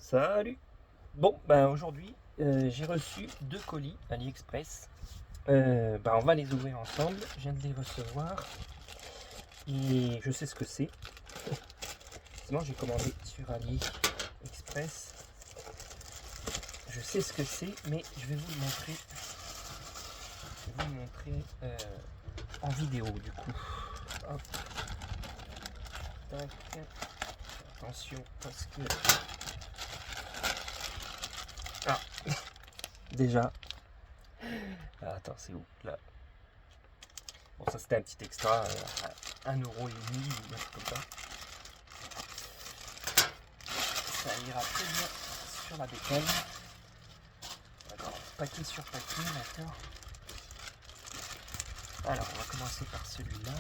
Salut! Bon, aujourd'hui, j'ai reçu 2 colis AliExpress. On va les ouvrir ensemble. Je viens de les recevoir et je sais ce que c'est. Sinon, j'ai commandé sur AliExpress. Je sais ce que c'est, mais je vais vous le montrer. Je vais vous le montrer en vidéo du coup. Hop. Tac. Attention parce que déjà, attends, c'est où là? Bon, ça c'était un petit extra à 1,5 € ou un truc comme ça. Ça ira très bien sur la bécane. D'accord, paquet sur paquet, d'accord. Alors, on va commencer par celui-là.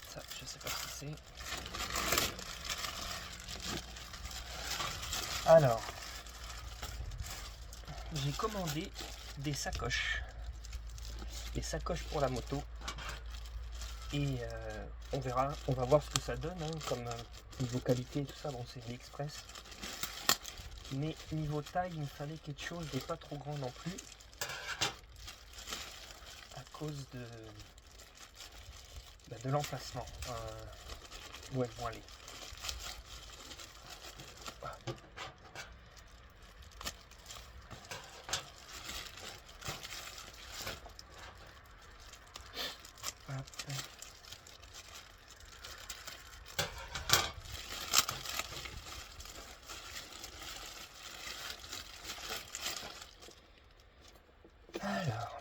Ça, je sais pas ce que c'est. Alors, j'ai commandé des sacoches pour la moto et on verra, on va voir ce que ça donne hein, comme niveau qualité et tout ça. Bon, c'est AliExpress, mais niveau taille, il me fallait quelque chose de pas trop grand non plus à cause de l'emplacement où elles vont aller. Alors,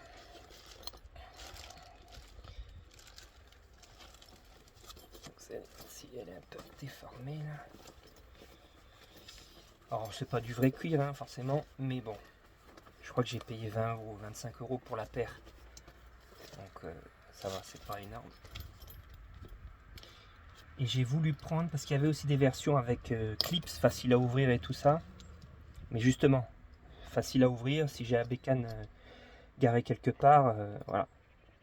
celle-ci elle est un peu déformée là. Alors c'est pas du vrai cuir hein, forcément, mais bon, je crois que j'ai payé 20 € 25 € pour la paire, donc ça va, c'est pas énorme. Et j'ai voulu prendre parce qu'il y avait aussi des versions avec clips, facile à ouvrir et tout ça, mais justement facile à ouvrir si j'ai la bécane garée quelque part, voilà,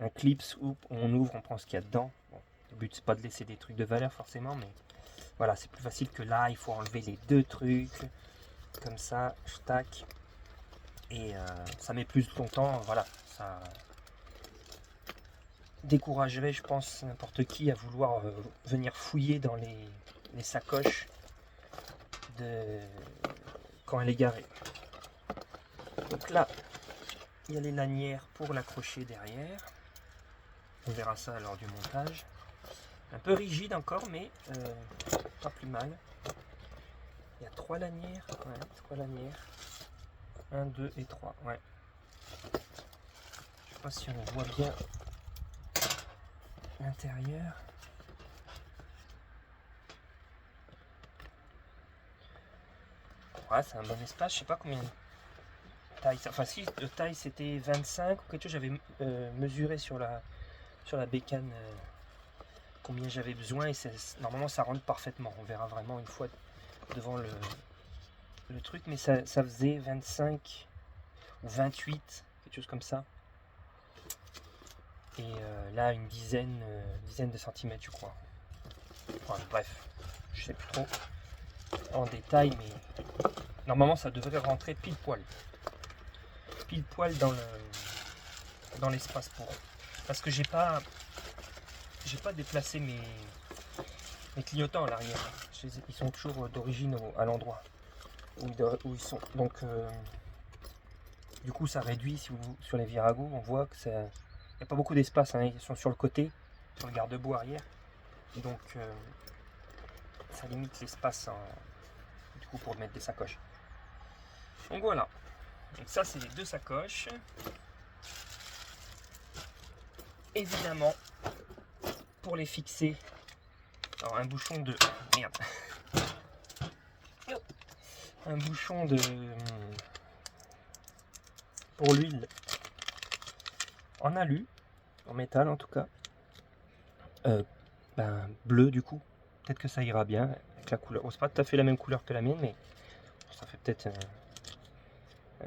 un clips où on ouvre, on prend ce qu'il y a dedans. Bon, le but c'est pas de laisser des trucs de valeur forcément, mais voilà, c'est plus facile que là, il faut enlever les deux trucs comme ça, tac, et ça met plus longtemps, voilà, ça découragerait je pense n'importe qui à vouloir venir fouiller dans les sacoches de quand elle est garée. Donc là il y a les lanières pour l'accrocher derrière, on verra ça lors du montage. Un peu rigide encore, mais pas plus mal. Il y a 3 lanières, ouais, 3 lanières, 1, 2 et 3, ouais. Je sais pas si on voit bien l'intérieur. Ouais, c'est un bon espace, je sais pas combien de taille, enfin si de taille c'était 25 ou quelque chose, j'avais mesuré sur la bécane combien j'avais besoin et normalement ça rentre parfaitement. On verra vraiment une fois devant le truc, mais ça faisait 25 ou 28, quelque chose comme ça. Et là une dizaine de centimètres je crois. Enfin, bref, je sais plus trop en détail, mais normalement ça devrait rentrer pile poil dans l'espace pour, parce que j'ai pas déplacé mes clignotants à l'arrière. Ils sont toujours d'origine à l'endroit où ils sont, donc du coup ça réduit. Si vous sur les Virago, on voit que ça, il n'y a pas beaucoup d'espace hein, ils sont sur le côté, sur le garde-boue arrière, donc ça limite l'espace du coup pour mettre des sacoches. Donc voilà, donc ça c'est les 2 sacoches. Évidemment pour les fixer, alors un bouchon de merde, un bouchon de pour l'huile en alu, en métal en tout cas, bleu du coup, peut-être que ça ira bien avec la couleur. Bon, c'est pas tout à fait la même couleur que la mienne, mais ça fait peut-être un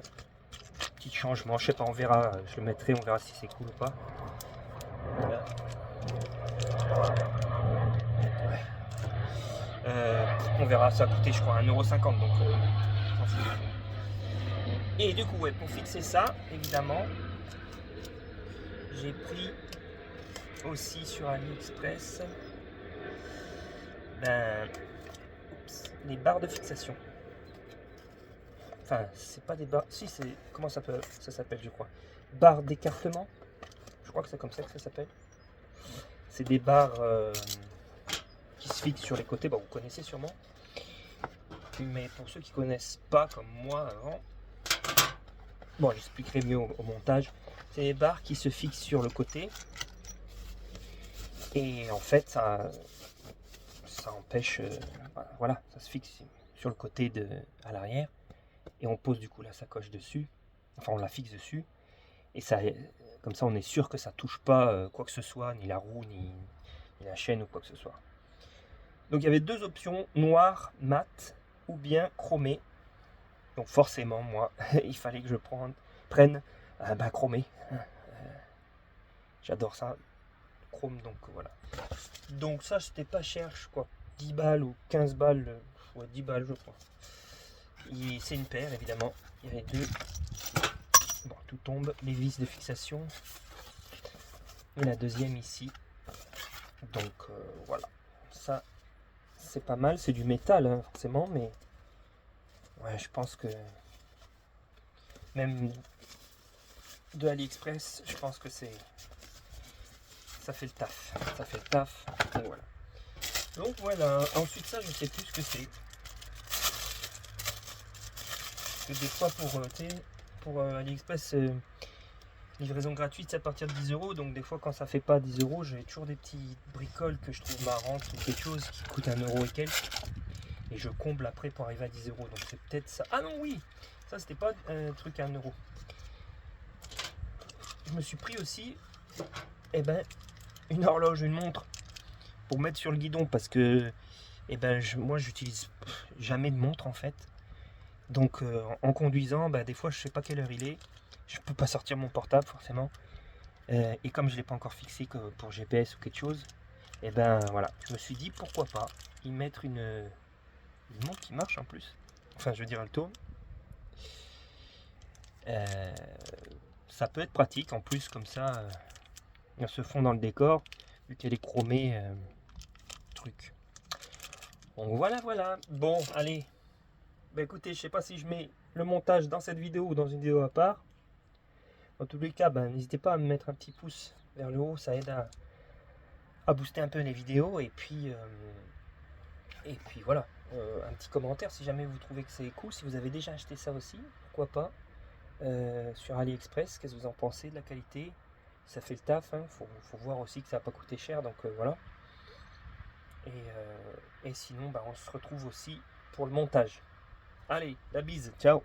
petit changement, je sais pas, on verra, je le mettrai, on verra si c'est cool ou pas. Voilà. On verra, ça a coûté je crois 1,50 €, donc et du coup ouais, pour fixer ça, évidemment, j'ai pris aussi sur AliExpress les barres de fixation. Enfin, c'est pas des barres. Si, c'est. Comment ça s'appelle, je crois. Barres d'écartement. Je crois que c'est comme ça que ça s'appelle. C'est des barres qui se fixent sur les côtés. Bon, vous connaissez sûrement. Mais pour ceux qui connaissent pas, comme moi avant, bon, j'expliquerai mieux au montage. C'est des barres qui se fixent sur le côté. Et en fait, ça empêche. Voilà, ça se fixe sur le côté à l'arrière. Et on pose du coup la sacoche dessus, enfin on la fixe dessus, et ça, comme ça on est sûr que ça touche pas quoi que ce soit, ni la roue, ni la chaîne ou quoi que ce soit. Donc il y avait deux options, noir, mat, ou bien chromé. Donc forcément moi, il fallait que je prenne chromé. J'adore ça, chrome, donc voilà. Donc ça c'était pas cher, je crois, 10 balles ou 15 balles, ouais 10 balles je crois. C'est une paire évidemment, il y avait deux. Bon, tout tombe, les vis de fixation. Et la deuxième ici. Donc voilà, ça c'est pas mal, c'est du métal hein, forcément, mais ouais, je pense que même de AliExpress, je pense que ça fait le taf. Ça fait le taf. Donc voilà. Donc voilà, ensuite ça je sais plus ce que c'est. Que des fois pour AliExpress, livraison gratuite à partir de 10 €. Donc des fois quand ça fait pas 10 €, j'ai toujours des petites bricoles que je trouve marrantes ou quelque chose qui coûte 1 € et quelques. Et je comble après pour arriver à 10 €. Donc c'est peut-être ça. Ah non oui, ça c'était pas un truc à 1 €. Je me suis pris aussi une horloge, une montre pour mettre sur le guidon parce que moi j'utilise jamais de montre en fait. Donc en conduisant, des fois je sais pas quelle heure il est, je peux pas sortir mon portable forcément, et comme je l'ai pas encore fixé que pour GPS ou quelque chose, voilà, je me suis dit pourquoi pas y mettre une montre qui marche en plus, enfin je veux dire elle tourne, ça peut être pratique en plus comme ça, elle se fond dans le décor vu qu'elle est chromée, truc. Donc voilà, bon allez. Écoutez, je sais pas si je mets le montage dans cette vidéo ou dans une vidéo à part. Dans tous les cas, n'hésitez pas à me mettre un petit pouce vers le haut, ça aide à booster un peu les vidéos. Et puis voilà, un petit commentaire si jamais vous trouvez que c'est cool. Si vous avez déjà acheté ça aussi, pourquoi pas. Sur AliExpress, qu'est-ce que vous en pensez de la qualité? Ça fait le taf, hein. Faut voir aussi que ça n'a pas coûté cher, donc voilà. Et sinon, on se retrouve aussi pour le montage. Allez, la bise, ciao!